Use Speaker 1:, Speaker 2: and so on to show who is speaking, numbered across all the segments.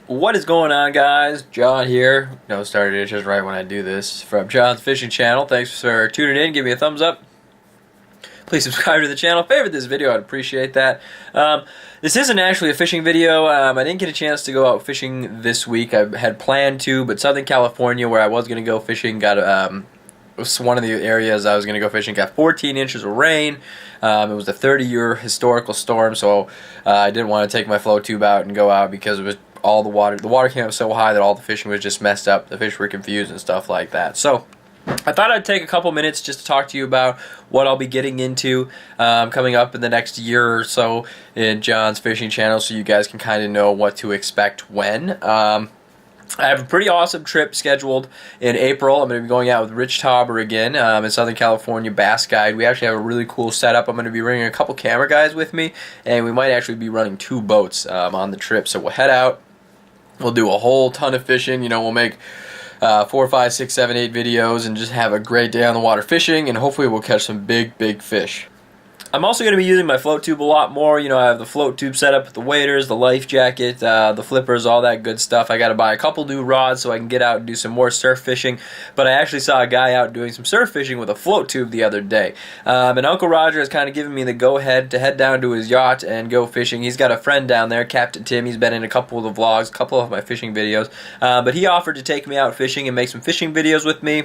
Speaker 1: What is going on, guys? John here. No, started it just right when I do this. From John's Fishing Channel. Thanks for tuning in. Give me a thumbs up. Please subscribe to the channel. Favorite this video. I'd appreciate that. This isn't actually a fishing video. I didn't get a chance to go out fishing this week. I had planned to, but Southern California, where I was going to go fishing, got was one of the areas I was going to go fishing, got 14 inches of rain. It was a 30-year historical storm, so I didn't want to take my float tube out and go out because it was all the water came up so high that all the fishing was just messed up. The fish were confused and stuff like that. So I thought I'd take a couple minutes just to talk to you about what I'll be getting into coming up in the next year or so in John's Fishing Channel, so you guys can kind of know what to expect when. I have a pretty awesome trip scheduled in April. I'm going to be going out with Rich Tauber again in Southern California Bass Guide. We actually have a really cool setup. I'm going to be bringing a couple camera guys with me, and we might actually be running 2 boats on the trip. So we'll head out. We'll do a whole ton of fishing. You know, we'll make 4, 5, 6, 7, 8 videos and just have a great day on the water fishing, and hopefully we'll catch some big fish. I'm also going to be using my float tube a lot more. You know, I have the float tube set up with the waders, the life jacket, the flippers, all that good stuff. I got to buy a couple new rods so I can get out and do some more surf fishing. But I actually saw a guy out doing some surf fishing with a float tube the other day. And Uncle Roger has kind of given me the go-ahead to head down to his yacht and go fishing. He's got a friend down there, Captain Tim. He's been in a couple of the vlogs, a couple of my fishing videos. But he offered to take me out fishing and make some fishing videos with me.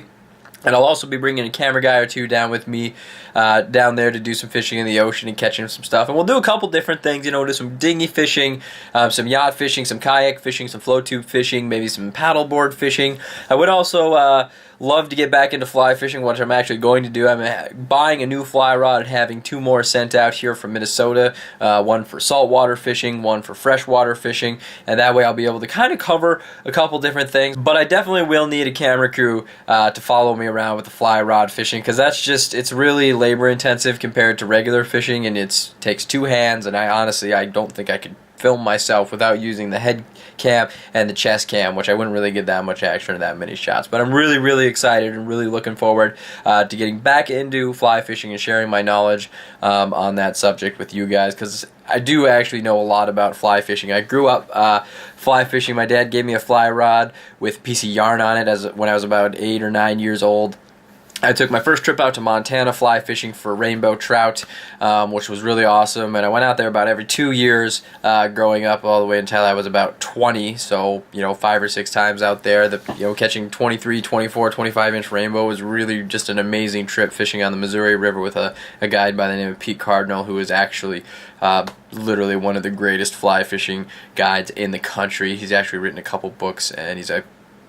Speaker 1: And I'll also be bringing a camera guy or two down with me down there to do some fishing in the ocean and catching some stuff. And we'll do a couple different things, you know, do some dinghy fishing, some yacht fishing, some kayak fishing, some float tube fishing, maybe some paddleboard fishing. I would also love to get back into fly fishing, which I'm actually going to do. I'm buying a new fly rod and having 2 more sent out here from Minnesota, one for saltwater fishing, one for freshwater fishing, and that way I'll be able to kind of cover a couple different things. But I definitely will need a camera crew to follow me around with the fly rod fishing, because that's just, it's really labor intensive compared to regular fishing, and it takes 2 hands, and I don't think I could film myself without using the head cam and the chest cam, which I wouldn't really get that much action or that many shots. But I'm really excited and really looking forward to getting back into fly fishing and sharing my knowledge on that subject with you guys, because I do actually know a lot about fly fishing. I grew up fly fishing. My dad gave me a fly rod with a piece of yarn on it when I was about 8 or 9 years old. I took my first trip out to Montana fly fishing for rainbow trout, which was really awesome, and I went out there about every 2 years growing up all the way until I was about 20, so, you know, 5 or 6 times out there. Catching 23, 24, 25-inch rainbow was really just an amazing trip fishing on the Missouri River with a guide by the name of Pete Cardinal, who is actually literally one of the greatest fly fishing guides in the country. He's actually written a couple books, and he's a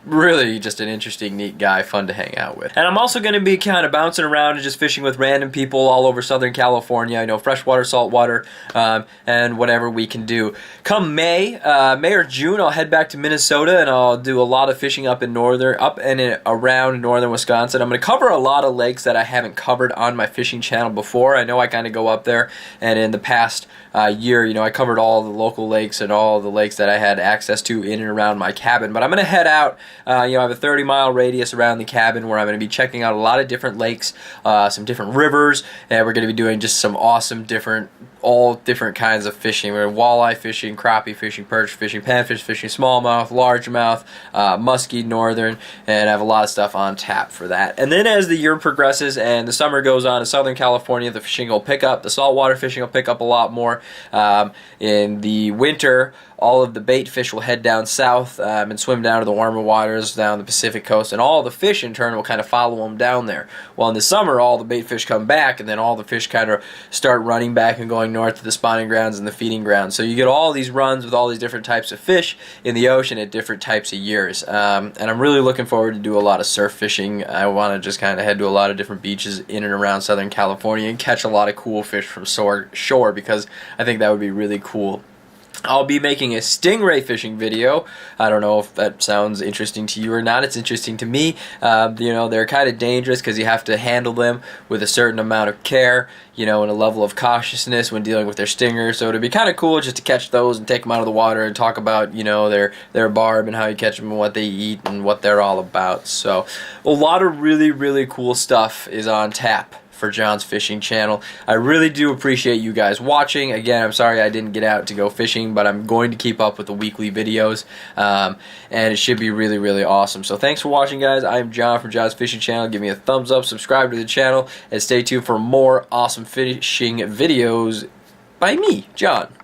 Speaker 1: really just an interesting, neat guy, fun to hang out with. And I'm also going to be kind of bouncing around and just fishing with random people all over Southern California. I know freshwater, saltwater, and whatever we can do. Come May or June, I'll head back to Minnesota and I'll do a lot of fishing up and around northern Wisconsin. I'm going to cover a lot of lakes that I haven't covered on my fishing channel before. I know I kind of go up there, and in the past year, you know, I covered all the local lakes and all the lakes that I had access to in and around my cabin. But I'm going to head out. I have a 30-mile radius around the cabin where I'm going to be checking out a lot of different lakes, some different rivers, and we're going to be doing just some awesome all different kinds of fishing. We're walleye fishing, crappie fishing, perch fishing, panfish fishing, smallmouth, largemouth, muskie, northern, and I have a lot of stuff on tap for that. And then as the year progresses and the summer goes on in Southern California, the fishing will pick up. The saltwater fishing will pick up a lot more. In the winter, all of the bait fish will head down south and swim down to the warmer waters down the Pacific coast, and all the fish in turn will kind of follow them down there. Well, in the summer, all the bait fish come back, and then all the fish kind of start running back and going north to the spawning grounds and the feeding grounds. So you get all these runs with all these different types of fish in the ocean at different types of years. And I'm really looking forward to do a lot of surf fishing. I want to just kind of head to a lot of different beaches in and around Southern California and catch a lot of cool fish from shore, because I think that would be really cool. I'll be making a stingray fishing video. I don't know if that sounds interesting to you or not. It's interesting to me. You know, they're kind of dangerous because you have to handle them with a certain amount of care, you know, and a level of cautiousness when dealing with their stinger. So it'd be kind of cool just to catch those and take them out of the water and talk about, you know, their barb and how you catch them and what they eat and what they're all about. So a lot of really cool stuff is on tap for John's fishing channel. I really do appreciate you guys watching. Again, I'm sorry I didn't get out to go fishing, but I'm going to keep up with the weekly videos, and it should be really, really awesome. So thanks for watching, guys. I'm John from John's Fishing Channel. Give me a thumbs up, subscribe to the channel, and stay tuned for more awesome fishing videos by me, John.